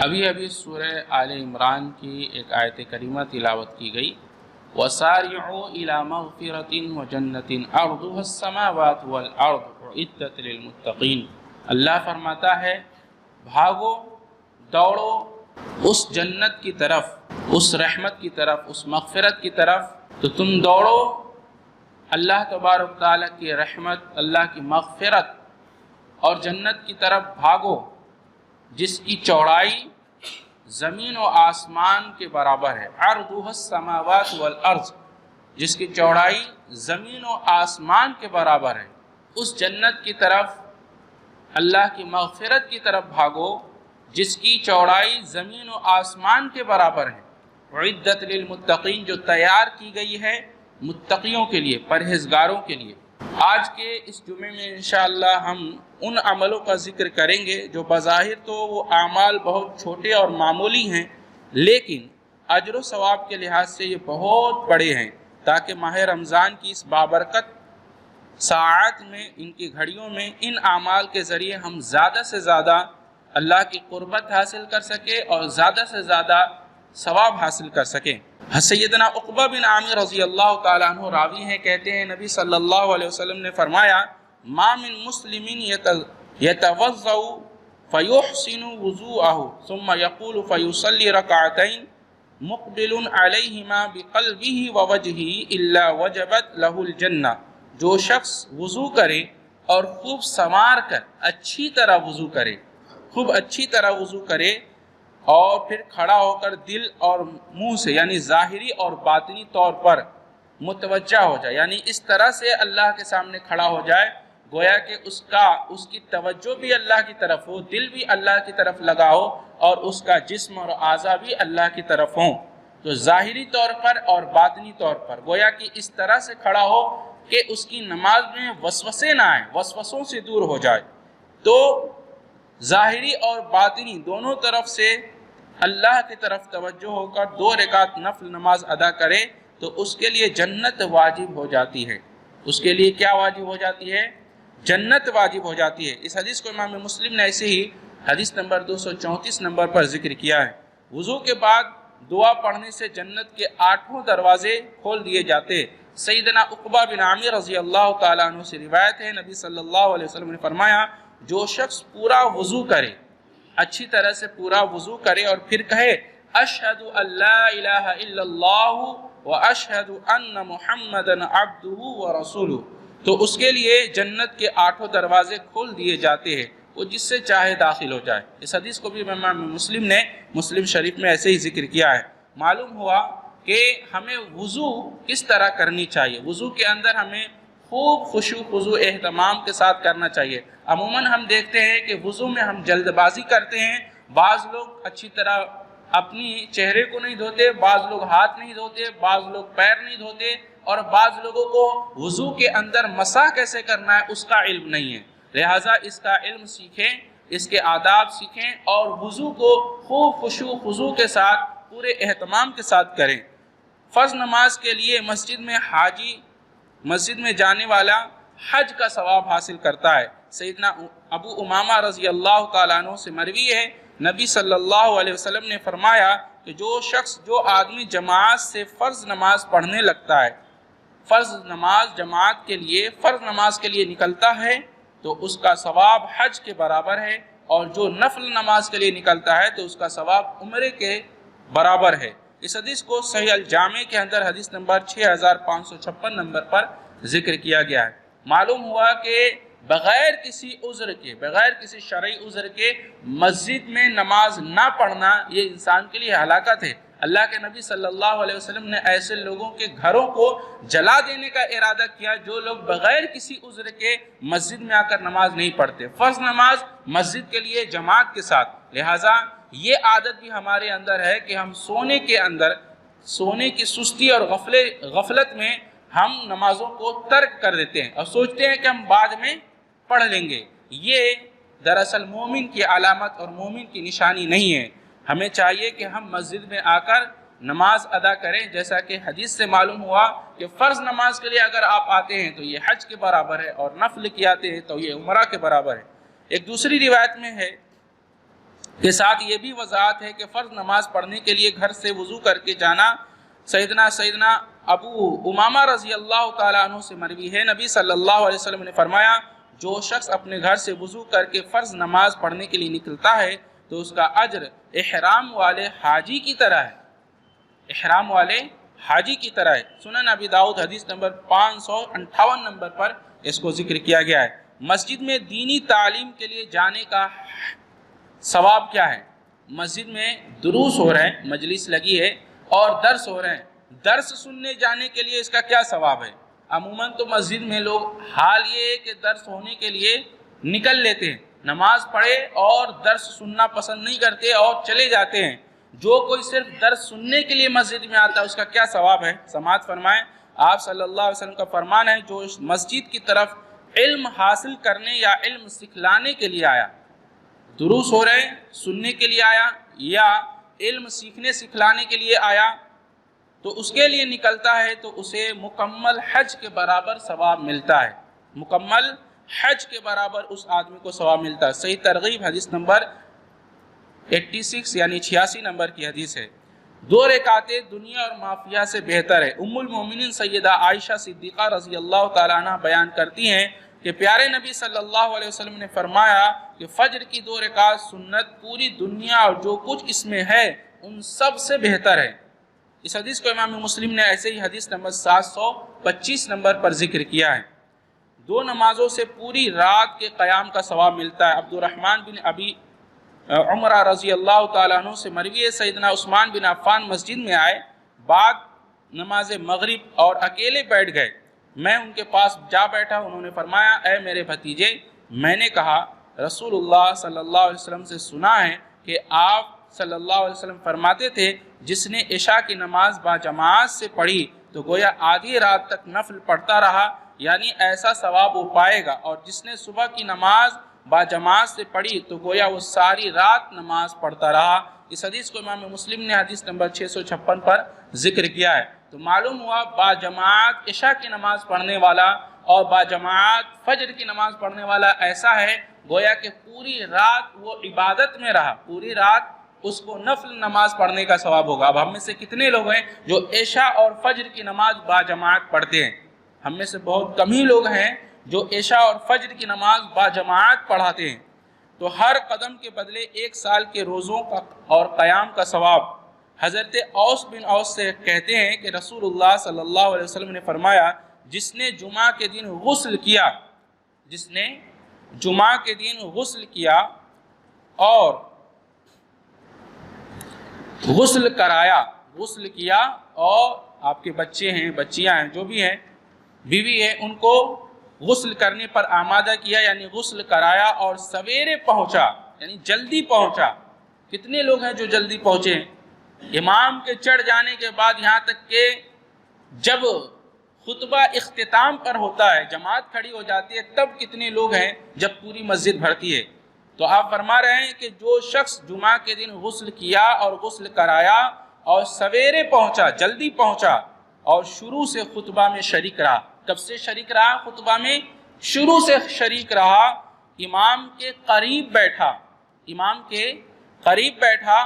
ابھی سورہ آل عمران کی ایک آیت کریمہ تلاوت کی گئی، وَسَارِعُوا إِلَى مَغْفِرَةٍ وَجَنَّةٍ عَرْضُهَا السَّمَاوَاتُ وَالْأَرْضُ أُعِدَّتْ لِلْمُتَّقِينَ۔ اللہ فرماتا ہے بھاگو، دوڑو اس جنت کی طرف، اس رحمت کی طرف، اس مغفرت کی طرف۔ تو تم دوڑو اللہ تبارک تعالیٰ کی رحمت، اللہ کی مغفرت اور جنت کی طرف بھاگو، جس کی چوڑائی زمین و آسمان کے برابر ہے۔ عرضها السماوات والارض، جس کی چوڑائی زمین و آسمان کے برابر ہے۔ اس جنت کی طرف، اللہ کی مغفرت کی طرف بھاگو جس کی چوڑائی زمین و آسمان کے برابر ہے۔ اعدت للمتقین، جو تیار کی گئی ہے متقیوں کے لیے، پرہیزگاروں کے لیے۔ آج کے اس جمعے میں انشاءاللہ ہم ان عملوں کا ذکر کریں گے جو بظاہر تو وہ اعمال بہت چھوٹے اور معمولی ہیں، لیکن اجر و ثواب کے لحاظ سے یہ بہت بڑے ہیں، تاکہ ماہ رمضان کی اس بابرکت ساعات میں، ان کی گھڑیوں میں، ان اعمال کے ذریعے ہم زیادہ سے زیادہ اللہ کی قربت حاصل کر سکیں اور زیادہ سے زیادہ ثواب حاصل کر سکیں۔ سیدنا عقبہ بن عامر رضی اللہ تعالیٰ عنہ راوی ہیں، کہتے ہیں نبی صلی اللہ علیہ وسلم نے فرمایا ما من مسلم یتوضأ فیحسن وضوءہ ثم یقول فیصلی رکعتین مقبل علیہما بقلبہ ووجہہ الا وجبت لہ الجنہ۔ جو شخص وضو کرے اور خوب سنوار کر اچھی طرح وضو کرے، خوب اچھی طرح وضو کرے اور پھر کھڑا ہو کر دل اور منہ سے، یعنی ظاہری اور باطنی طور پر متوجہ ہو جائے، یعنی اس طرح سے اللہ کے سامنے کھڑا ہو جائے گویا کہ اس کی توجہ بھی اللہ کی طرف ہو، دل بھی اللہ کی طرف لگا ہو اور اس کا جسم اور اعضاء بھی اللہ کی طرف ہوں۔ تو ظاہری طور پر اور باطنی طور پر گویا کہ اس طرح سے کھڑا ہو کہ اس کی نماز میں وسوسے نہ آئیں، وسوسوں سے دور ہو جائے۔ تو ظاہری اور باطنی دونوں طرف سے اللہ کی طرف توجہ ہو کر 2 رکعت نفل نماز ادا کرے تو اس کے لیے جنت واجب ہو جاتی ہے۔ اس کے لیے کیا واجب ہو جاتی ہے؟ جنت واجب ہو جاتی ہے۔ اس حدیث کو امام مسلم نے ایسے ہی حدیث نمبر 234 نمبر پر ذکر کیا ہے۔ وضو کے بعد دعا پڑھنے سے جنت کے 8 دروازے کھول دیے جاتے۔ سیدنا عقبہ بن عامر رضی اللہ تعالیٰ عنہ سے روایت ہے، نبی صلی اللہ علیہ وسلم نے فرمایا جو شخص پورا وضو کرے، اچھی طرح سے پورا وضو کرے اور پھر کہے اشہد ان لا الہ الا اللہ و اشہد ان محمدن عبدہ و رسولہ، تو اس کے لیے جنت کے 8 دروازے کھول دیے جاتے ہیں، وہ جس سے چاہے داخل ہو جائے۔ اس حدیث کو بھی امام مسلم نے مسلم شریف میں ایسے ہی ذکر کیا ہے۔ معلوم ہوا کہ ہمیں وضو کس طرح کرنی چاہیے۔ وضو کے اندر ہمیں خوب خشوع خضوع اہتمام کے ساتھ کرنا چاہیے۔ عموماً ہم دیکھتے ہیں کہ وضو میں ہم جلد بازی کرتے ہیں، بعض لوگ اچھی طرح اپنی چہرے کو نہیں دھوتے، بعض لوگ ہاتھ نہیں دھوتے، بعض لوگ پیر نہیں دھوتے، اور بعض لوگوں کو وضو کے اندر مسح کیسے کرنا ہے اس کا علم نہیں ہے۔ لہٰذا اس کا علم سیکھیں، اس کے آداب سیکھیں اور وضو کو خوب خشوع خضوع کے ساتھ پورے اہتمام کے ساتھ کریں۔ فرض نماز کے لیے مسجد میں حاجی، مسجد میں جانے والا حج کا ثواب حاصل کرتا ہے۔ سیدنا ابو امامہ رضی اللہ تعالیٰ عنہ سے مروی ہے، نبی صلی اللہ علیہ وسلم نے فرمایا کہ جو آدمی جماعت سے فرض نماز پڑھنے لگتا ہے، فرض نماز جماعت کے لیے، فرض نماز کے لیے نکلتا ہے تو اس کا ثواب حج کے برابر ہے، اور جو نفل نماز کے لیے نکلتا ہے تو اس کا ثواب عمرے کے برابر ہے۔ اس حدیث کو صحیح الجامع کے اندر حدیث نمبر 6556 نمبر پر ذکر کیا گیا ہے۔ معلوم ہوا کہ بغیر کسی عذر کے، بغیر کسی شرعی عذر کے مسجد میں نماز نہ پڑھنا یہ انسان کے لیے ہلاکت ہے۔ اللہ کے نبی صلی اللہ علیہ وسلم نے ایسے لوگوں کے گھروں کو جلا دینے کا ارادہ کیا جو لوگ بغیر کسی عذر کے مسجد میں آ کر نماز نہیں پڑھتے، فرض نماز مسجد کے لیے جماعت کے ساتھ۔ لہٰذا یہ عادت بھی ہمارے اندر ہے کہ ہم سونے کے اندر، سونے کی سستی اور غفلت میں ہم نمازوں کو ترک کر دیتے ہیں اور سوچتے ہیں کہ ہم بعد میں پڑھ لیں گے۔ یہ دراصل مومن کی علامت اور مومن کی نشانی نہیں ہے۔ ہمیں چاہیے کہ ہم مسجد میں آ کر نماز ادا کریں، جیسا کہ حدیث سے معلوم ہوا کہ فرض نماز کے لیے اگر آپ آتے ہیں تو یہ حج کے برابر ہے، اور نفل کی آتے ہیں تو یہ عمرہ کے برابر ہے۔ ایک دوسری روایت میں ہے کے ساتھ یہ بھی وضاحت ہے کہ فرض نماز پڑھنے کے لیے گھر سے وضو کر کے جانا سیدنا ابو امامہ رضی اللہ تعالیٰ عنہ سے مروی ہے، نبی صلی اللہ علیہ وسلم نے فرمایا جو شخص اپنے گھر سے وضو کر کے فرض نماز پڑھنے کے لیے نکلتا ہے تو اس کا اجر احرام والے حاجی کی طرح ہے، احرام والے حاجی کی طرح ہے۔ سنن ابی داؤد حدیث نمبر 558 نمبر پر اس کو ذکر کیا گیا ہے۔ مسجد میں دینی تعلیم کے لیے جانے کا ثواب کیا ہے؟ مسجد میں دروس ہو رہے ہیں، مجلس لگی ہے اور درس ہو رہے ہیں، درس سننے جانے کے لیے اس کا کیا ثواب ہے؟ عموماً تو مسجد میں لوگ حال یہ ہے کہ درس ہونے کے لیے نکل لیتے ہیں، نماز پڑھے اور درس سننا پسند نہیں کرتے اور چلے جاتے ہیں۔ جو کوئی صرف درس سننے کے لیے مسجد میں آتا ہے اس کا کیا ثواب ہے؟ سماعت فرمائیں، آپ صلی اللہ علیہ وسلم کا فرمان ہے جو مسجد کی طرف علم حاصل کرنے یا علم سکھلانے کے لیے آیا، دروس ہو رہے ہیں سننے کے لیے آیا یا علم سیکھنے سکھلانے کے لیے آیا تو اس کے لیے نکلتا ہے تو اسے مکمل حج کے برابر ثواب ملتا ہے، مکمل حج کے برابر اس آدمی کو ثواب ملتا ہے۔ صحیح ترغیب حدیث نمبر 86 یعنی 86 نمبر کی حدیث ہے۔ 2 رکعتیں دنیا اور مافیہ سے بہتر ہے۔ ام المومنین سیدہ عائشہ صدیقہ رضی اللہ تعالیٰ عنہ بیان کرتی ہیں کہ پیارے نبی صلی اللہ علیہ وسلم نے فرمایا کہ فجر کی 2 رکعت سنت پوری دنیا اور جو کچھ اس میں ہے ان سب سے بہتر ہے۔ اس حدیث کو امام مسلم نے ایسے ہی حدیث نمبر 725 نمبر پر ذکر کیا ہے۔ 2 نمازوں سے پوری رات کے قیام کا ثواب ملتا ہے۔ عبد الرحمن بن ابی عمرہ رضی اللہ تعالیٰ عنہ سے مروی ہے سیدنا عثمان بن عفان مسجد میں آئے، بعد نماز مغرب اور اکیلے بیٹھ گئے، میں ان کے پاس جا بیٹھا، انہوں نے فرمایا اے میرے بھتیجے، میں نے کہا رسول اللہ صلی اللہ علیہ وسلم سے سنا ہے کہ آپ صلی اللہ علیہ وسلم فرماتے تھے جس نے عشاء کی نماز با جماعت سے پڑھی تو گویا آدھی رات تک نفل پڑھتا رہا، یعنی ایسا ثواب وہ پائے گا، اور جس نے صبح کی نماز با جماعت سے پڑھی تو گویا وہ ساری رات نماز پڑھتا رہا۔ اس حدیث کو امام مسلم نے حدیث نمبر 656 پر ذکر کیا ہے۔ تو معلوم ہوا با جماعت عشاء کی نماز پڑھنے والا اور با جماعت فجر کی نماز پڑھنے والا ایسا ہے گویا کہ پوری رات وہ عبادت میں رہا، پوری رات اس کو نفل نماز پڑھنے کا ثواب ہوگا۔ اب ہم میں سے کتنے لوگ ہیں جو عشاء اور فجر کی نماز با جماعت پڑھتے ہیں؟ ہم میں سے بہت کم ہی لوگ ہیں جو عشاء اور فجر کی نماز با جماعت پڑھاتے ہیں۔ تو ہر قدم کے بدلے 1 سال کے روزوں کا اور قیام کا ثواب۔ حضرت اوس بن اوس سے کہتے ہیں کہ رسول اللہ صلی اللہ علیہ وسلم نے فرمایا جس نے جمعہ کے دن غسل کیا، جس نے جمعہ کے دن غسل کیا اور غسل کرایا، غسل کیا اور آپ کے بچے ہیں، بچیاں ہیں، جو بھی ہیں، بیوی ہے، ان کو غسل کرنے پر آمادہ کیا یعنی غسل کرایا اور سویرے پہنچا یعنی جلدی پہنچا۔ کتنے لوگ ہیں جو جلدی پہنچے ہیں؟ امام کے چڑھ جانے کے بعد یہاں تک کہ جب خطبہ اختتام پر ہوتا ہے، جماعت کھڑی ہو جاتی ہے، تب کتنے لوگ ہیں جب پوری مسجد بھرتی ہے۔ تو آپ فرما رہے ہیں کہ جو شخص جمعہ کے دن غسل کیا اور غسل کرایا اور سویرے پہنچا، جلدی پہنچا اور شروع سے خطبہ میں شریک رہا۔ کب سے شریک رہا خطبہ میں؟ شروع سے شریک رہا، امام کے قریب بیٹھا، امام کے قریب بیٹھا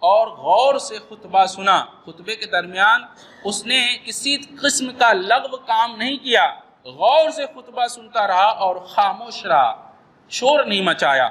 اور غور سے خطبہ سنا۔ خطبے کے درمیان اس نے کسی قسم کا لغو کام نہیں کیا، غور سے خطبہ سنتا رہا اور خاموش رہا، شور نہیں مچایا،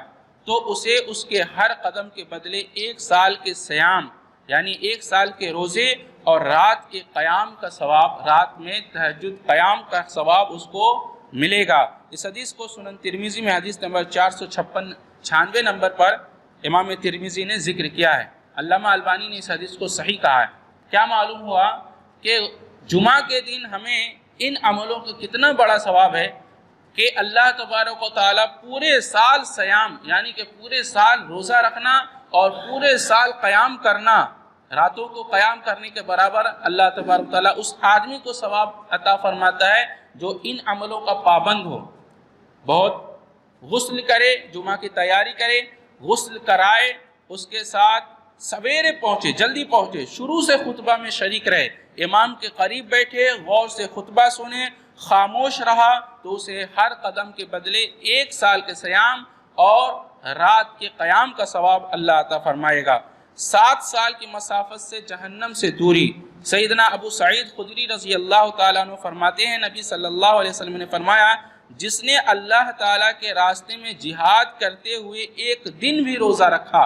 تو اسے اس کے ہر قدم کے بدلے 1 سال کے صیام یعنی 1 سال کے روزے اور رات کے قیام کا ثواب، رات میں تہجد قیام کا ثواب اس کو ملے گا۔ اس حدیث کو سنن ترمذی میں حدیث نمبر 496 نمبر پر امام ترمذی نے ذکر کیا ہے۔ علامہ البانی نے اس حدیث کو صحیح کہا ہے۔ کیا معلوم ہوا کہ جمعہ کے دن ہمیں ان عملوں کا کتنا بڑا ثواب ہے کہ اللہ تبارک و تعالیٰ پورے سال صیام یعنی کہ پورے سال روزہ رکھنا اور پورے سال قیام کرنا، راتوں کو قیام کرنے کے برابر اللہ تبارک و تعالیٰ اس آدمی کو ثواب عطا فرماتا ہے جو ان عملوں کا پابند ہو، بہت غسل کرے، جمعہ کی تیاری کرے، غسل کرائے، اس کے ساتھ سویرے پہنچے، جلدی پہنچے، شروع سے خطبہ میں شریک رہے، امام کے قریب بیٹھے، غور سے خطبہ سنے، خاموش رہا، تو اسے ہر قدم کے بدلے 1 سال کے صیام اور رات کے قیام کا ثواب اللہ عطا فرمائے گا۔ 7 سال کی مسافت سے جہنم سے دوری۔ سیدنا ابو سعید خدری رضی اللہ تعالیٰ عنہ فرماتے ہیں، نبی صلی اللہ علیہ وسلم نے فرمایا، جس نے اللہ تعالیٰ کے راستے میں جہاد کرتے ہوئے ایک دن بھی روزہ رکھا،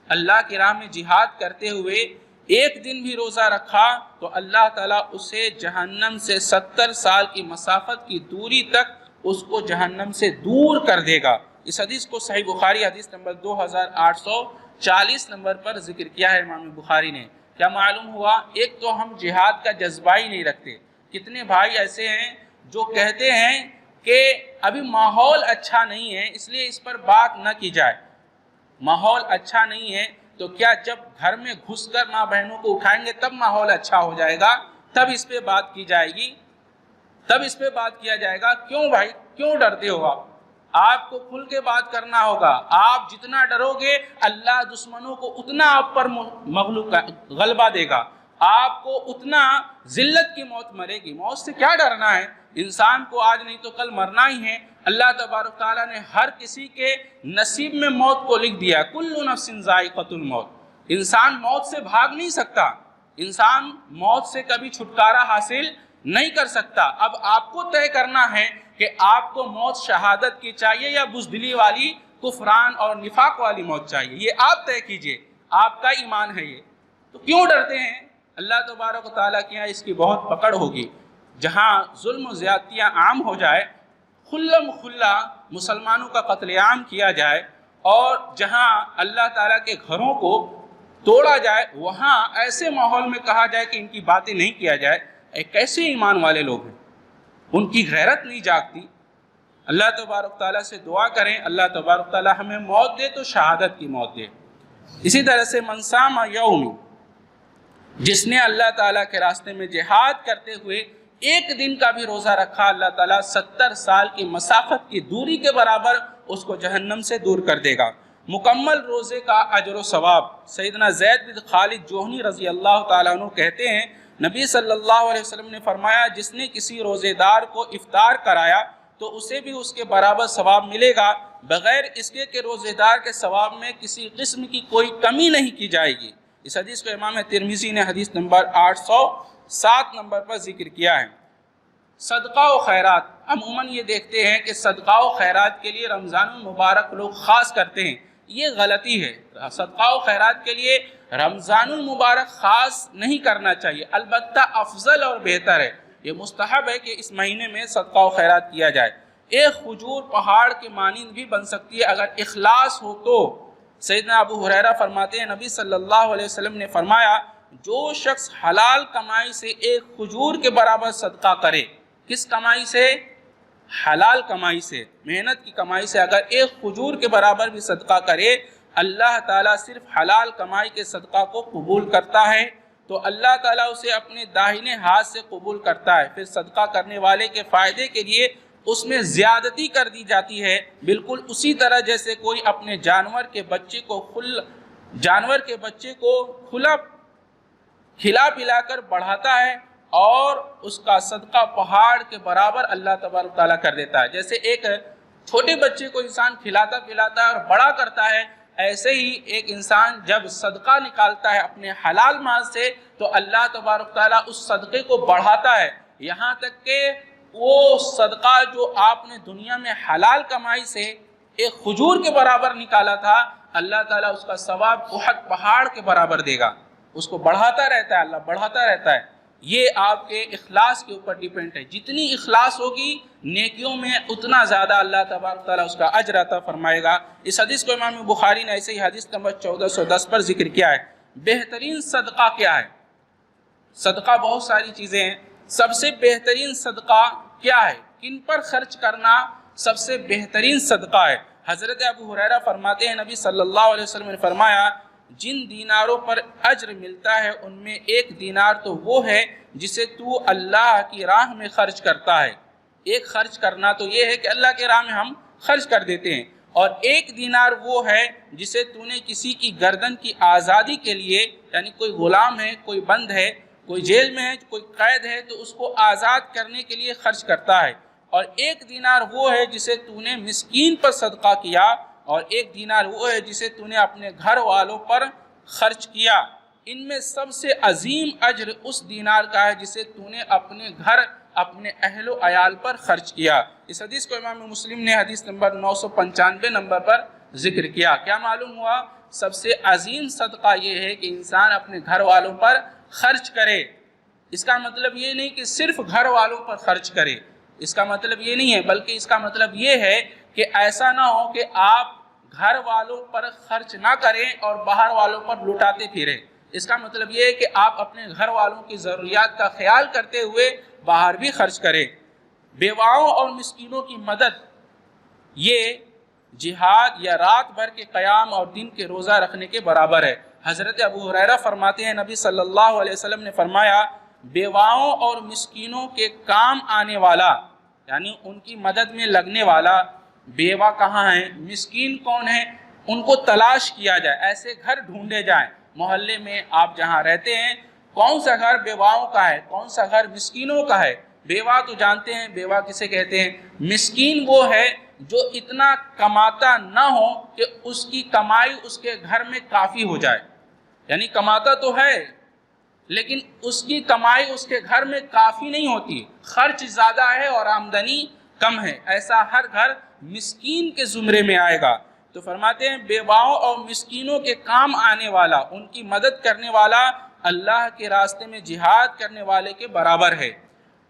اللہ کی راہ میں جہاد کرتے ہوئے ایک دن بھی روزہ رکھا، تو اللہ تعالیٰ اسے جہنم سے 70 سال کی مسافت کی دوری تک اس کو جہنم سے دور کر دے گا۔ اس حدیث کو صحیح بخاری حدیث نمبر 2840 نمبر پر ذکر کیا ہے امام بخاری نے۔ کیا معلوم ہوا؟ ایک تو ہم جہاد کا جذبہ ہی نہیں رکھتے۔ کتنے بھائی ایسے ہیں جو کہتے ہیں کہ ابھی ماحول اچھا نہیں ہے اس لیے اس پر بات نہ کی جائے۔ ماحول اچھا نہیں ہے تو کیا جب گھر میں گھس کر ماں بہنوں کو اٹھائیں گے تب ماحول اچھا ہو جائے گا، تب اس پہ بات کی جائے گی، تب اس پہ بات کیا جائے گا؟ کیوں بھائی، کیوں ڈرتے ہو آپ کو کھل کے بات کرنا ہوگا۔ آپ جتنا ڈرو گے اللہ دشمنوں کو اتنا آپ پر غلبہ دے گا، آپ کو اتنا ذلت کی موت مرے گی۔ موت سے کیا ڈرنا ہے؟ انسان کو آج نہیں تو کل مرنا ہی ہے۔ اللہ تبارک تعالیٰ نے ہر کسی کے نصیب میں موت کو لکھ دیا، کل نفس ذائقۃ الموت۔ انسان موت سے بھاگ نہیں سکتا، انسان موت سے کبھی چھٹکارا حاصل نہیں کر سکتا۔ اب آپ کو طے کرنا ہے کہ آپ کو موت شہادت کی چاہیے یا بزدلی والی، کفران اور نفاق والی موت چاہیے، یہ آپ طے کیجئے، آپ کا ایمان ہے یہ۔ تو کیوں ڈرتے ہیں؟ اللہ تبارک و تعالیٰ کے یہاں اس کی بہت پکڑ ہوگی۔ جہاں ظلم و زیادتیاں عام ہو جائے، کھلم کھلا مسلمانوں کا قتل عام کیا جائے، اور جہاں اللہ تعالیٰ کے گھروں کو توڑا جائے، وہاں ایسے ماحول میں کہا جائے کہ ان کی باتیں نہیں کیا جائے، کیسے ایمان والے لوگ ہیں؟ ان کی غیرت نہیں جاگتی۔ اللہ تبارک تعالیٰ سے دعا کریں اللہ تبارک تعالیٰ ہمیں موت دے تو شہادت کی موت دے۔ اسی طرح سے من صام یوم، جس نے اللہ تعالیٰ کے راستے میں جہاد کرتے ہوئے ایک دن کا بھی روزہ رکھا، اللہ تعالیٰ 70 سال کی مسافت کی دوری کے برابر اس کو جہنم سے دور کر دے گا۔ مکمل روزے کا اجر و ثواب۔ سیدنا زید بن خالد جوہنی رضی اللہ تعالیٰ عنہ کہتے ہیں، نبی صلی اللہ علیہ وسلم نے فرمایا، جس نے کسی روزے دار کو افطار کرایا تو اسے بھی اس کے برابر ثواب ملے گا، بغیر اس کے کہ روزے دار کے ثواب میں کسی قسم کی کوئی کمی نہیں کی جائے گی۔ اس حدیث کو امام ترمذی نے حدیث نمبر 807 نمبر پر ذکر کیا ہے۔ صدقہ و خیرات، عموماً یہ دیکھتے ہیں کہ صدقہ و خیرات کے لیے رمضان المبارک لوگ خاص کرتے ہیں، یہ غلطی ہے۔ صدقہ و خیرات کے لیے رمضان المبارک خاص نہیں کرنا چاہیے، البتہ افضل اور بہتر ہے، یہ مستحب ہے کہ اس مہینے میں صدقہ و خیرات کیا جائے۔ ایک کھجور پہاڑ کے مانند بھی بن سکتی ہے اگر اخلاص ہو تو۔ سیدنا ابو ہریرہ فرماتے ہیں، نبی صلی اللہ علیہ وسلم نے فرمایا، جو شخص حلال کمائی سے ایک کھجور کے برابر صدقہ کرے، کس کمائی سے؟ حلال کمائی سے، محنت کی کمائی سے اگر ایک کھجور کے برابر بھی صدقہ کرے، اللہ تعالیٰ صرف حلال کمائی کے صدقہ کو قبول کرتا ہے، تو اللہ تعالیٰ اسے اپنے داہنے ہاتھ سے قبول کرتا ہے۔ پھر صدقہ کرنے والے کے فائدے کے لیے اس میں زیادتی کر دی جاتی ہے، بالکل اسی طرح جیسے کوئی اپنے جانور کے بچے کو کھلا پلا کر بڑھاتا ہے اور اس کا صدقہ پہاڑ کے برابر اللہ تبارک تعالیٰ کر دیتا ہے۔ جیسے ایک چھوٹے بچے کو انسان کھلاتا پلاتا ہے اور بڑا کرتا ہے، ایسے ہی ایک انسان جب صدقہ نکالتا ہے اپنے حلال مال سے تو اللہ تبارک تعالیٰ اس صدقے کو بڑھاتا ہے، یہاں تک کہ وہ صدقہ جو آپ نے دنیا میں حلال کمائی سے ایک کھجور کے برابر نکالا تھا، اللہ تعالیٰ اس کا ثواب احد پہاڑ کے برابر دے گا، اس کو بڑھاتا رہتا ہے، اللہ بڑھاتا رہتا ہے۔ یہ آپ کے اخلاص کے اوپر ڈیپینڈ ہے، جتنی اخلاص ہوگی نیکیوں میں اتنا زیادہ اللہ تبارک تعالیٰ اس کا اجر عطا فرمائے گا۔ اس حدیث کو امام بخاری نے ایسے ہی حدیث نمبر 1410 پر ذکر کیا ہے۔ بہترین صدقہ کیا ہے؟ صدقہ بہت ساری چیزیں ہیں، سب سے بہترین صدقہ کیا ہے؟ کن پر خرچ کرنا سب سے بہترین صدقہ ہے؟ حضرت ابو ہریرہ فرماتے ہیں، نبی صلی اللہ علیہ وسلم نے فرمایا، جن دیناروں پر اجر ملتا ہے ان میں ایک دینار تو وہ ہے جسے تو اللہ کی راہ میں خرچ کرتا ہے۔ ایک خرچ کرنا تو یہ ہے کہ اللہ کے راہ میں ہم خرچ کر دیتے ہیں، اور ایک دینار وہ ہے جسے تو نے کسی کی گردن کی آزادی کے لیے، یعنی کوئی غلام ہے، کوئی بند ہے، کوئی جیل میں ہے، کوئی قید ہے، تو اس کو آزاد کرنے کے لیے خرچ کرتا ہے۔ اور ایک دینار وہ ہے جسے تو نے مسکین پر صدقہ کیا اور 1 دینار وہ ہے جسے تو نے اپنے گھر والوں پر خرچ کیا۔ ان میں سب سے عظیم اجر اس دینار کا ہے جسے تو نے اپنے گھر اپنے اہل و عیال پر خرچ کیا۔ اس حدیث کو امام مسلم نے حدیث نمبر 995 نمبر پر ذکر کیا۔ کیا معلوم ہوا؟ سب سے عظیم صدقہ یہ ہے کہ انسان اپنے گھر والوں پر خرچ کرے۔ اس کا مطلب یہ نہیں کہ صرف گھر والوں پر خرچ کرے، اس کا مطلب یہ نہیں ہے، بلکہ اس کا مطلب یہ ہے کہ ایسا نہ ہو کہ آپ گھر والوں پر خرچ نہ کریں اور باہر والوں پر لٹاتے پھریں۔ اس کا مطلب یہ ہے کہ آپ اپنے گھر والوں کی ضروریات کا خیال کرتے ہوئے باہر بھی خرچ کریں۔ بیواؤں اور مسکینوں کی مدد یہ جہاد یا رات بھر کے قیام اور دن کے روزہ رکھنے کے برابر ہے۔ حضرت ابو ہریرہ فرماتے ہیں نبی صلی اللہ علیہ وسلم نے فرمایا بیواؤں اور مسکینوں کے کام آنے والا یعنی ان کی مدد میں لگنے والا، بیوہ کہاں ہیں، مسکین کون ہیں، ان کو تلاش کیا جائے، ایسے گھر ڈھونڈے جائیں۔ محلے میں آپ جہاں رہتے ہیں کون سا گھر بیواؤں کا ہے، کون سا گھر مسکینوں کا ہے؟ بیوہ تو جانتے ہیں بیوہ کسے کہتے ہیں، مسکین وہ ہے جو اتنا کماتا نہ ہو کہ اس کی کمائی اس کے گھر میں کافی ہو جائے، یعنی کماتا تو ہے لیکن اس کی کمائی اس کے گھر میں کافی نہیں ہوتی، خرچ زیادہ ہے اور آمدنی کم ہے، ایسا ہر گھر مسکین کے زمرے میں آئے گا۔ تو فرماتے ہیں بیواؤں اور مسکینوں کے کام آنے والا، ان کی مدد کرنے والا اللہ کے راستے میں جہاد کرنے والے کے برابر ہے،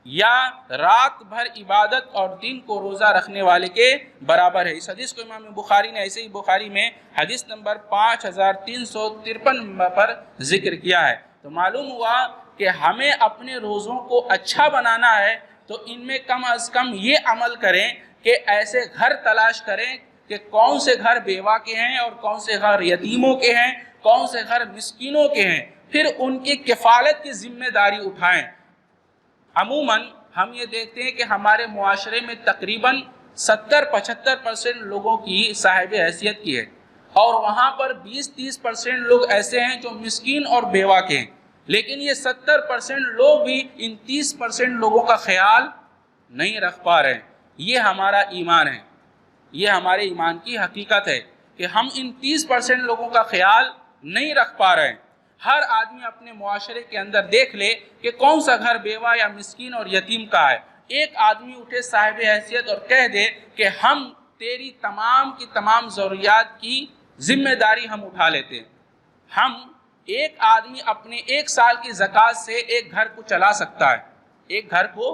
یا رات بھر عبادت اور دن کو روزہ رکھنے والے کے برابر ہے۔ اس حدیث کو امام بخاری نے ایسے ہی بخاری میں حدیث نمبر 5353 نمبر پر ذکر کیا ہے۔ تو معلوم ہوا کہ ہمیں اپنے روزوں کو اچھا بنانا ہے تو ان میں کم از کم یہ عمل کریں کہ ایسے گھر تلاش کریں کہ کون سے گھر بیوہ کے ہیں اور کون سے گھر یتیموں کے ہیں، کون سے گھر مسکینوں کے ہیں، پھر ان کی کفالت کی ذمہ داری اٹھائیں۔ عموماً ہم یہ دیکھتے ہیں کہ ہمارے معاشرے میں تقریباً 70-75% لوگوں کی صاحب حیثیت کی ہے، اور وہاں پر 20-30% لوگ ایسے ہیں جو مسکین اور بیوہ کے ہیں، لیکن یہ 70% لوگ بھی ان 30% لوگوں کا خیال نہیں رکھ پا رہے ہیں۔ یہ ہمارا ایمان ہے، یہ ہمارے ایمان کی حقیقت ہے کہ ہم ان 30% لوگوں کا خیال نہیں رکھ پا رہے ہیں۔ ہر آدمی اپنے معاشرے کے اندر دیکھ لے کہ کون سا گھر بیوہ یا مسکین اور یتیم کا ہے، ایک آدمی اٹھے صاحب حیثیت اور کہہ دے کہ ہم تیری تمام کی تمام ضروریات کی ذمہ داری ہم اٹھا لیتے ہیں۔ ہم ایک آدمی اپنے 1 سال کی زکوٰۃ سے ایک گھر کو چلا سکتا ہے، ایک گھر کو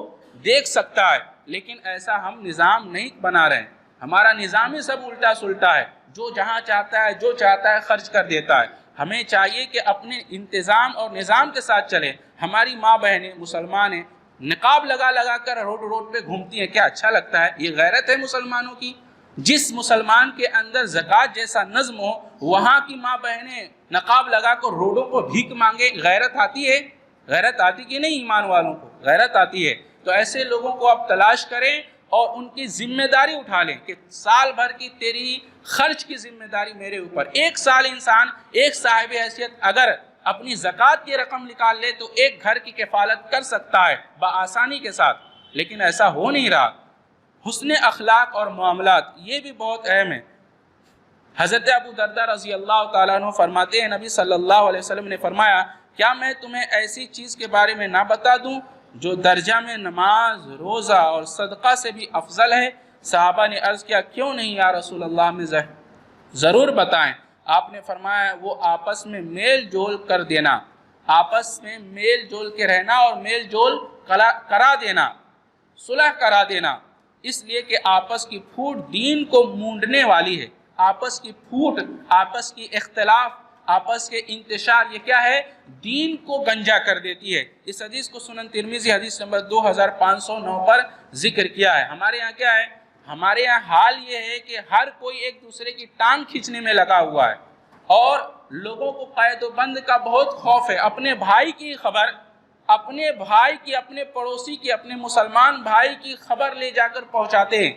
دیکھ سکتا ہے، لیکن ایسا ہم نظام نہیں بنا رہے ہیں۔ ہمارا نظام ہی سب الٹا سلٹا ہے، جو جہاں چاہتا ہے جو چاہتا ہے خرچ کر دیتا ہے۔ ہمیں چاہیے کہ اپنے انتظام اور نظام کے ساتھ چلیں۔ ہماری ماں بہنیں مسلمان ہیں، نقاب لگا لگا کر روڈ پہ گھومتی ہیں، کیا اچھا لگتا ہے؟ یہ غیرت ہے مسلمانوں کی؟ جس مسلمان کے اندر زکوٰۃ جیسا نظم ہو وہاں کی ماں بہنیں نقاب لگا کر روڈوں کو بھیک مانگے، غیرت آتی ہے؟ غیرت آتی کہ نہیں؟ ایمان والوں کو غیرت آتی ہے۔ تو ایسے لوگوں کو آپ تلاش کریں اور ان کی ذمہ داری اٹھا لیں کہ سال بھر کی تیری خرچ کی ذمہ داری میرے اوپر۔ 1 سال انسان ایک صاحب حیثیت اگر اپنی زکوٰۃ کی رقم نکال لے تو ایک گھر کی کفالت کر سکتا ہے بآسانی کے ساتھ، لیکن ایسا ہو نہیں رہا۔ حسن اخلاق اور معاملات یہ بھی بہت اہم ہے۔ حضرت ابو درداء رضی اللہ تعالیٰ عنہ فرماتے ہیں نبی صلی اللہ علیہ وسلم نے فرمایا کیا میں تمہیں ایسی چیز کے بارے میں نہ بتا دوں جو درجہ میں نماز، روزہ اور صدقہ سے بھی افضل ہے؟ صحابہ نے عرض کیا کیوں نہیں یا رسول اللہ، میں ضرور بتائیں۔ آپ نے فرمایا وہ آپس میں میل جول کر دینا، آپس میں میل جول کے رہنا اور میل جول کرا دینا، صلح کرا دینا، اس لیے کہ آپس کی پھوٹ دین کو مونڈنے والی ہے۔ آپس کی پھوٹ، آپس کی اختلاف، آپس کے انتشار یہ کیا ہے؟ دین کو گنجا کر دیتی ہے۔ اس حدیث کو سنن ترمذی حدیث نمبر 2509 پر ذکر کیا ہے۔ ہمارے یہاں کیا ہے؟ ہمارے یہاں حال یہ ہے کہ ہر کوئی ایک دوسرے کی ٹانگ کھینچنے میں لگا ہوا ہے، اور لوگوں کو قید و بند کا بہت خوف ہے۔ اپنے بھائی کی خبر، اپنے بھائی کی، اپنے پڑوسی کی، اپنے مسلمان بھائی کی خبر لے جا کر پہنچاتے ہیں۔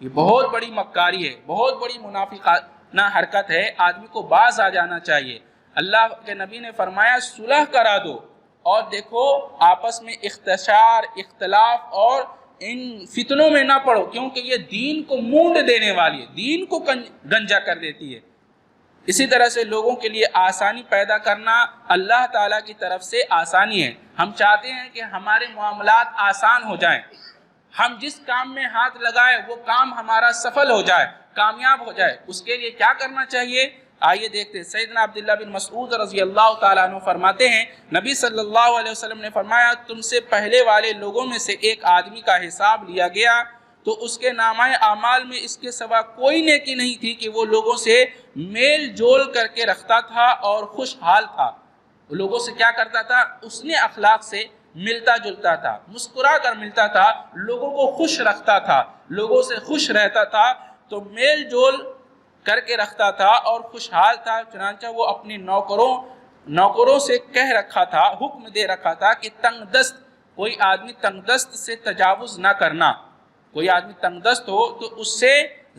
یہ بہت بڑی مکاری ہے، بہت بڑی منافقانہ حرکت ہے، آدمی کو باز آ جانا چاہیے۔ اللہ کے نبی نے فرمایا صلح کرا دو، اور دیکھو آپس میں اختشار، اختلاف اور ان فتنوں میں نہ پڑو، کیونکہ یہ دین کو مونڈ دینے والی ہے، دین کو گنجا کر دیتی ہے۔ اسی طرح سے لوگوں کے لیے آسانی پیدا کرنا اللہ تعالیٰ کی طرف سے آسانی ہے۔ ہم چاہتے ہیں کہ ہمارے معاملات آسان ہو جائیں، ہم جس کام میں ہاتھ لگائیں وہ کام ہمارا سفل ہو جائے، کامیاب ہو جائے۔ اس کے لیے کیا کرنا چاہیے؟ آئیے دیکھتے ہیں۔ سیدنا عبداللہ بن مسعود رضی اللہ تعالیٰ عنہ فرماتے ہیں، نبی صلی اللہ علیہ وسلم نے فرمایا، تم سے پہلے والے لوگوں میں سے ایک آدمی کا حساب لیا گیا تو اس کے نامہ اعمال میں اس کے سوا کوئی نیکی نہیں تھی کہ وہ لوگوں سے میل جول کر کے رکھتا تھا اور خوشحال تھا۔ لوگوں سے کیا کرتا تھا؟ اس نے اخلاق سے ملتا جلتا تھا، مسکرا کر ملتا تھا، لوگوں کو خوش رکھتا تھا، لوگوں سے خوش رہتا تھا، تو میل جول کر کے رکھتا تھا اور خوشحال تھا۔ چنانچہ وہ اپنے نوکروں سے کہہ رکھا تھا، حکم دے رکھا تھا کہ تنگ دست کوئی آدمی تنگ دست سے تجاوز نہ کرنا، کوئی آدمی تنگ دست ہو تو اس سے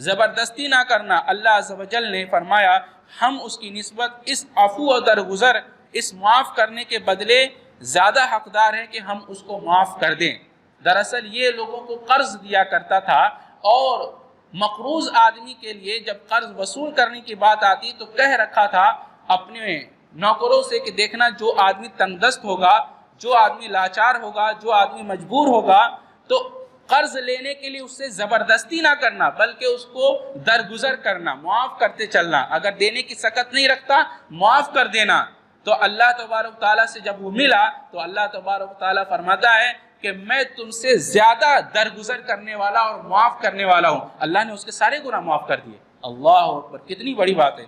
زبردستی نہ کرنا۔ اللہ عز و جل نے فرمایا، ہم اس کی نسبت اس عفو و درگزر، اس معاف کرنے کے بدلے زیادہ حقدار ہیں کہ ہم اس کو معاف کر دیں۔ دراصل یہ لوگوں کو قرض دیا کرتا تھا، اور مقروض آدمی کے لیے جب قرض وصول کرنے کی بات آتی تو کہہ رکھا تھا اپنے نوکروں سے کہ دیکھنا، جو آدمی تنگ دست ہوگا، جو آدمی لاچار ہوگا، جو آدمی مجبور ہوگا، تو قرض لینے کے لیے اس سے زبردستی نہ کرنا، بلکہ اس کو درگزر کرنا، معاف کرتے چلنا۔ اگر دینے کی سکت نہیں رکھتا، معاف کر دینا۔ تو اللہ تبارک تعالیٰ سے جب وہ ملا تو اللہ تبارک تعالیٰ فرماتا ہے کہ میں تم سے زیادہ درگزر کرنے والا اور معاف کرنے والا ہوں۔ اللہ نے اس کے سارے گناہ معاف کر دیے۔ اللہ اکبر! کتنی بڑی بات ہے،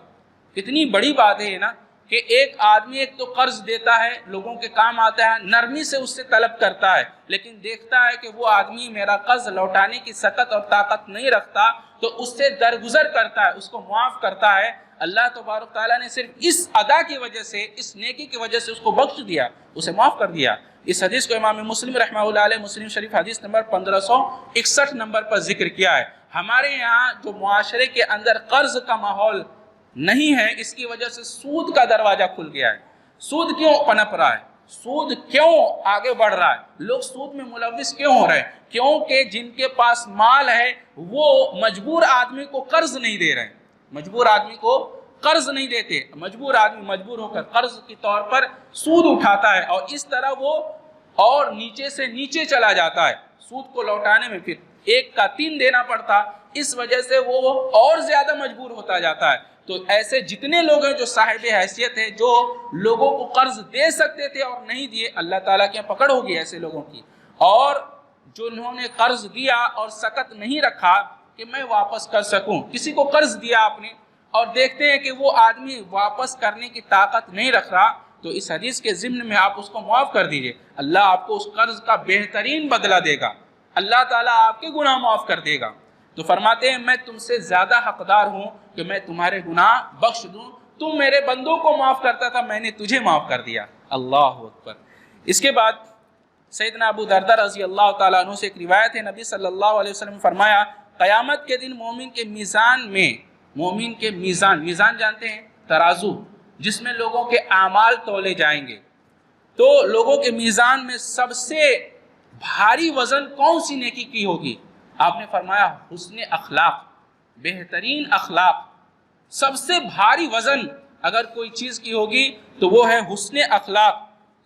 کتنی بڑی بات ہے یہ نا، کہ ایک آدمی ایک تو قرض دیتا ہے، لوگوں کے کام آتا ہے، نرمی سے اس سے طلب کرتا ہے، لیکن دیکھتا ہے کہ وہ آدمی میرا قرض لوٹانے کی سکت اور طاقت نہیں رکھتا تو اس سے درگزر کرتا ہے، اس کو معاف کرتا ہے۔ اللہ تبارک تعالیٰ نے صرف اس ادا کی وجہ سے، اس نیکی کی وجہ سے اس کو بخش دیا، اسے معاف کر دیا۔ اس حدیث کو امام مسلم رحمہ اللہ علیہ مسلم شریف حدیث نمبر 1561 نمبر پر ذکر کیا ہے۔ ہمارے یہاں جو معاشرے کے اندر قرض کا ماحول نہیں ہے، اس کی وجہ سے سود کا دروازہ کھل گیا ہے۔ سود کیوں پنپ رہا ہے؟ سود کیوں آگے بڑھ رہا ہے؟ لوگ سود میں ملوث کیوں ہو رہے ہیں؟ کیونکہ جن کے پاس مال ہے وہ مجبور آدمی کو قرض نہیں دے رہے ہیں، مجبور آدمی کو قرض نہیں دیتے، مجبور آدمی مجبور ہو کر قرض کے طور پر سود اٹھاتا ہے، اور اس طرح وہ اور نیچے سے نیچے چلا جاتا ہے۔ سود کو لوٹانے میں پھر 1 کا 3 دینا پڑتا، اس وجہ سے وہ اور زیادہ مجبور ہوتا جاتا ہے۔ تو ایسے جتنے لوگ ہیں جو صاحب حیثیت ہیں، جو لوگوں کو قرض دے سکتے تھے اور نہیں دیے، اللہ تعالیٰ کی پکڑ ہوگی ایسے لوگوں کی۔ اور جو انہوں نے قرض دیا اور سکت نہیں رکھا کہ میں واپس کر سکوں، کسی کو قرض دیا آپ نے اور دیکھتے ہیں کہ وہ آدمی واپس کرنے کی طاقت نہیں رکھ رہا، تو اس حدیث کے ضمن میں آپ اس کو معاف کر دیجئے، اللہ آپ کو اس قرض کا بہترین بدلہ دے گا، اللہ تعالیٰ آپ کے گناہ معاف کر دے گا۔ تو فرماتے ہیں میں تم سے زیادہ حقدار ہوں کہ میں تمہارے گناہ بخش دوں، تم میرے بندوں کو معاف کرتا تھا، میں نے تجھے معاف کر دیا۔ اللہ اکبر! اس کے بعد سیدنا ابو دردہ رضی اللہ تعالیٰ عنہ سے ایک روایت ہے، نبی صلی اللہ علیہ وسلم نے فرمایا، قیامت کے دن مومن کے میزان میں، مومن کے میزان جانتے ہیں؟ ترازو، جس میں لوگوں کے اعمال تولے جائیں گے، تو لوگوں کے میزان میں سب سے بھاری وزن کون سی نیکی کی ہوگی؟ آپ نے فرمایا حسن اخلاق، بہترین اخلاق۔ سب سے بھاری وزن اگر کوئی چیز کی ہوگی تو وہ ہے حسن اخلاق۔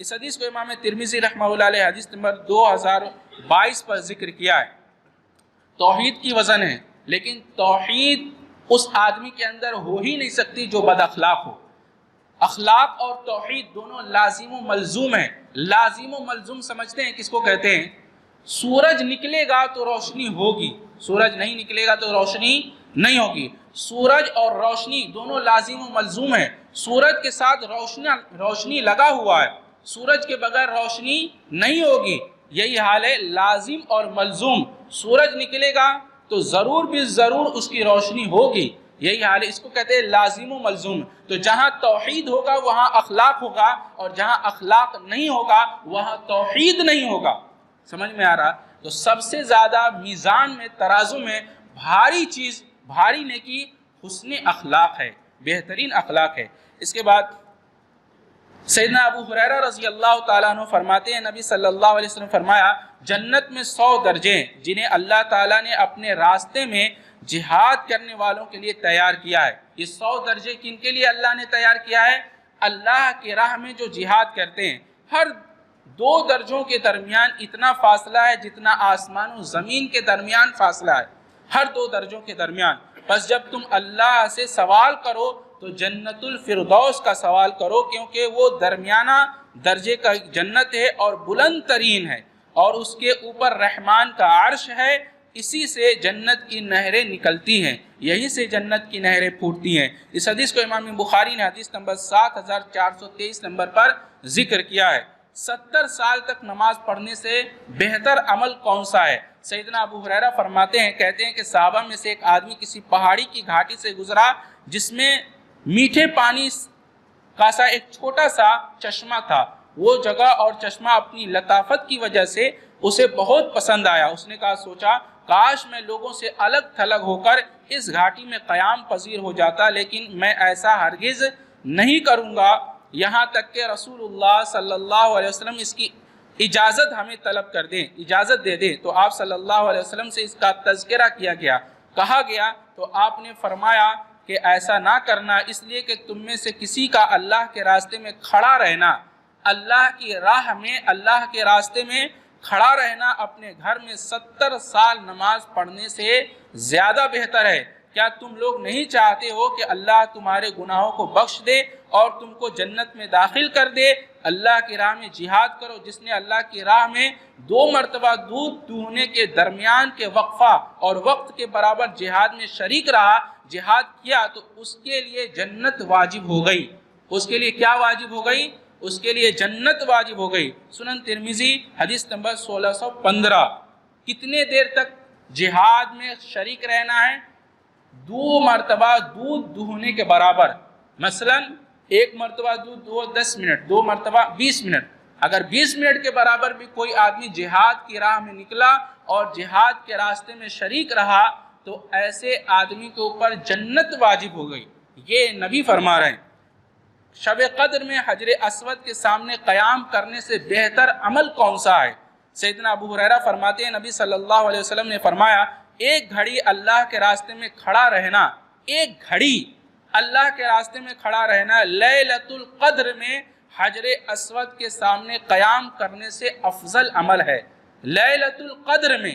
اس حدیث کو امام ترمذی رحمہ اللہ علیہ حدیث نمبر 2022 پر ذکر کیا ہے۔ توحید کی وزن ہے، لیکن توحید اس آدمی کے اندر ہو ہی نہیں سکتی جو بد اخلاق ہو۔ اخلاق اور توحید دونوں لازم و ملزوم ہیں۔ لازم و ملزوم سمجھتے ہیں کس کو کہتے ہیں؟ سورج نکلے گا تو روشنی ہوگی، سورج نہیں نکلے گا تو روشنی نہیں ہوگی۔ سورج اور روشنی دونوں لازم و ملزوم ہیں۔ سورج کے ساتھ روشنی لگا ہوا ہے، سورج کے بغیر روشنی نہیں ہوگی۔ یہی حال ہے لازم اور ملزوم۔ سورج نکلے گا تو ضرور بھی ضرور اس کی روشنی ہوگی، یہی حال ہے، اس کو کہتے ہیں لازم و ملزوم۔ تو جہاں توحید ہوگا وہاں اخلاق ہوگا، اور جہاں اخلاق نہیں ہوگا وہاں توحید نہیں ہوگا۔ سمجھ میں آ رہا؟ تو سب سے زیادہ میزان میں، ترازو میں بھاری چیز، بھاری نیکی حسن اخلاق ہے، بہترین اخلاق ہے۔ اس کے بعد سیدنا ابو ہریرہ رضی اللہ تعالیٰ عنہ فرماتے ہیں، نبی صلی اللہ علیہ وسلم فرمایا، جنت میں 100 درجے جنہیں اللہ تعالیٰ نے اپنے راستے میں جہاد کرنے والوں کے لیے تیار کیا ہے۔ یہ 100 درجے کن کے لیے اللہ نے تیار کیا ہے؟ اللہ کی راہ میں جو جہاد کرتے ہیں۔ ہر 2 درجوں کے درمیان اتنا فاصلہ ہے جتنا آسمان و زمین کے درمیان فاصلہ ہے، ہر 2 درجوں کے درمیان۔ بس جب تم اللہ سے سوال کرو تو جنت الفردوس کا سوال کرو، کیونکہ وہ درمیانہ درجے کا جنت ہے اور بلند ترین ہے، اور اس کے اوپر رحمان کا عرش ہے۔ اسی سے جنت کی نہریں نکلتی ہیں، یہی سے جنت کی نہریں پھوٹتی ہیں۔ اس حدیث کو امام بخاری نے حدیث نمبر 7423 نمبر پر ذکر کیا ہے۔ 70 سال تک نماز پڑھنے سے بہتر عمل کون سا ہے؟ سیدنا ابو ہریرہ فرماتے ہیں، کہتے ہیں کہ صحابہ میں سے ایک آدمی کسی پہاڑی کی گھاٹی سے گزرا جس میں میٹھے پانی کا سا ایک چھوٹا سا چشمہ تھا۔ وہ جگہ اور چشمہ اپنی لطافت کی وجہ سے اسے بہت پسند آیا۔ اس نے کہا، سوچا کاش میں لوگوں سے الگ تھلگ ہو کر اس گھاٹی میں قیام پذیر ہو جاتا، لیکن میں ایسا ہرگز نہیں کروں گا یہاں تک کہ رسول اللہ صلی اللہ علیہ وسلم اس کی اجازت ہمیں طلب کر دیں، اجازت دے دیں۔ تو آپ صلی اللہ علیہ وسلم سے اس کا تذکرہ کیا گیا، کہا گیا، تو آپ نے فرمایا کہ ایسا نہ کرنا، اس لیے کہ تم میں سے کسی کا اللہ کے راستے میں کھڑا رہنا، اللہ کی راہ میں، اللہ کے راستے میں کھڑا رہنا اپنے گھر میں 70 سال نماز پڑھنے سے زیادہ بہتر ہے۔ کیا تم لوگ نہیں چاہتے ہو کہ اللہ تمہارے گناہوں کو بخش دے اور تم کو جنت میں داخل کر دے؟ اللہ کی راہ میں جہاد کرو۔ جس نے اللہ کی راہ میں 2 مرتبہ دودھ دوہنے کے درمیان کے وقفہ اور وقت کے برابر جہاد میں شریک رہا، جہاد کیا، تو اس کے لیے جنت واجب ہو گئی۔ اس کے لیے کیا واجب ہو گئی؟ اس کے لیے جنت واجب ہو گئی۔ سنن ترمذی حدیث نمبر 1615۔ کتنے دیر تک جہاد میں شریک رہنا ہے؟ 2 مرتبہ دودھ دوہنے کے برابر۔ مثلا 1 مرتبہ دودھ دو 10 منٹ، 2 مرتبہ 20 منٹ۔ اگر 20 منٹ کے برابر بھی کوئی آدمی جہاد کی راہ میں نکلا اور جہاد کے راستے میں شریک رہا تو ایسے آدمی کے اوپر جنت واجب ہو گئی۔ یہ نبی فرما رہے ہیں۔ شب قدر میں حجر اسود کے سامنے قیام کرنے سے بہتر عمل کون سا ہے؟ سیدنا ابو ہریرہ فرماتے ہیں، نبی صلی اللہ علیہ وسلم نے فرمایا، ایک گھڑی اللہ کے راستے میں کھڑا رہنا، ایک گھڑی اللہ کے راستے میں کھڑا رہنا لیلۃ القدر میں حجر اسود کے سامنے قیام کرنے سے افضل عمل ہے۔ لیلۃ القدر میں،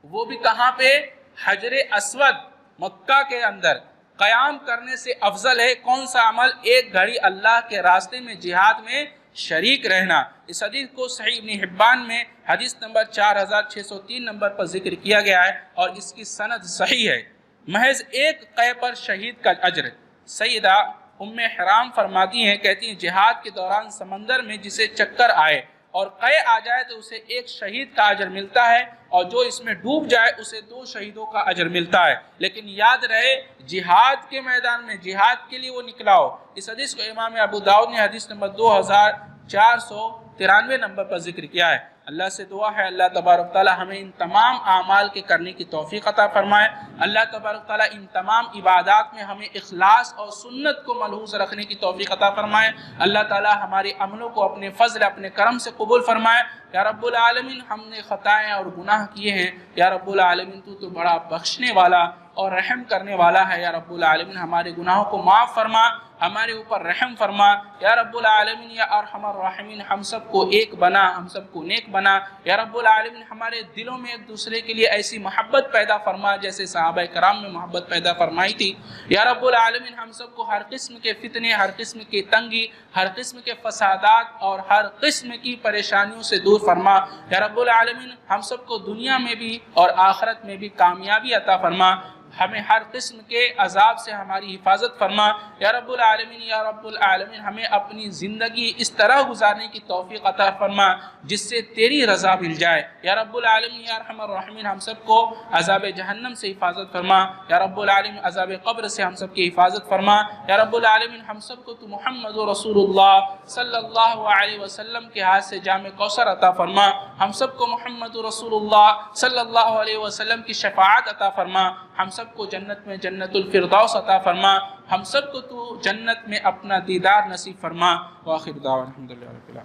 وہ بھی کہاں پہ؟ حجر اسود، مکہ کے اندر قیام کرنے سے افضل ہے کون سا عمل؟ ایک گھڑی اللہ کے راستے میں جہاد میں شریک رہنا۔ اس حدیث کو صحیح ابن حبان میں حدیث نمبر 4603 نمبر پر ذکر کیا گیا ہے اور اس کی سند صحیح ہے۔ محض ایک قے پر شہید کا اجر۔ سیدہ ام حرام فرماتی ہیں، کہتی ہیں، جہاد کے دوران سمندر میں جسے چکر آئے اور قے آ جائے تو اسے 1 شہید کا اجر ملتا ہے، اور جو اس میں ڈوب جائے اسے 2 شہیدوں کا اجر ملتا ہے۔ لیکن یاد رہے، جہاد کے میدان میں جہاد کے لیے وہ نکلا ہو۔ اس حدیث کو امام ابو داؤد نے حدیث نمبر 2493 نمبر پر ذکر کیا ہے۔ اللہ سے دعا ہے اللہ تبارک تعالی ہمیں ان تمام اعمال کے کرنے کی توفیق عطا فرمائے۔ اللہ تبارک تعالی ان تمام عبادات میں ہمیں اخلاص اور سنت کو ملحوظ رکھنے کی توفیق عطا فرمائے۔ اللہ تعالی ہمارے عملوں کو اپنے فضل، اپنے کرم سے قبول فرمائے۔ یا رب العالمین، ہم نے خطائیں اور گناہ کیے ہیں، یا رب العالمین تو بڑا بخشنے والا اور رحم کرنے والا ہے۔ یا رب العالمین ہمارے گناہوں کو معاف فرما، ہمارے اوپر رحم فرما۔ یا رب العالمین یا ارحم الراحمین، ہم سب کو ایک بنا، ہم سب کو نیک بنا۔ یا رب العالمین ہمارے دلوں میں ایک دوسرے کے لیے ایسی محبت پیدا فرما جیسے صحابہ کرام میں محبت پیدا فرمائی تھی۔ یا رب العالمین ہم سب کو ہر قسم کے فتنے، ہر قسم کی تنگی، ہر قسم کے فسادات اور ہر قسم کی پریشانیوں سے دور فرما۔ یا رب العالمین ہم سب کو دنیا میں بھی اور آخرت میں بھی کامیابی عطا فرما۔ ہمیں ہر قسم کے عذاب سے ہماری حفاظت فرما۔ یا رب العالمین، یا رب العالمین ہمیں اپنی زندگی اس طرح گزارنے کی توفیق عطا فرما جس سے تیری رضا مل جائے۔ یا رب العالمین یا ارحم الراحمین ہم سب کو عذاب جہنم سے حفاظت فرما۔ یا رب العالمین عذاب قبر سے ہم سب کی حفاظت فرما۔ یا رب العالمین ہم سب کو تو محمد رسول اللہ صلی اللہ علیہ وسلم کے ہاتھ سے جام کوثر عطا فرما۔ ہم سب کو محمد رسول اللہ صلی اللہ علیہ وسلم کی شفاعت عطا فرما۔ ہم سب کو جنت میں جنت الفردوس عطا فرما۔ ہم سب کو تو جنت میں اپنا دیدار نصیب فرما۔ وآخر دعوانا الحمدللہ رب العالمین۔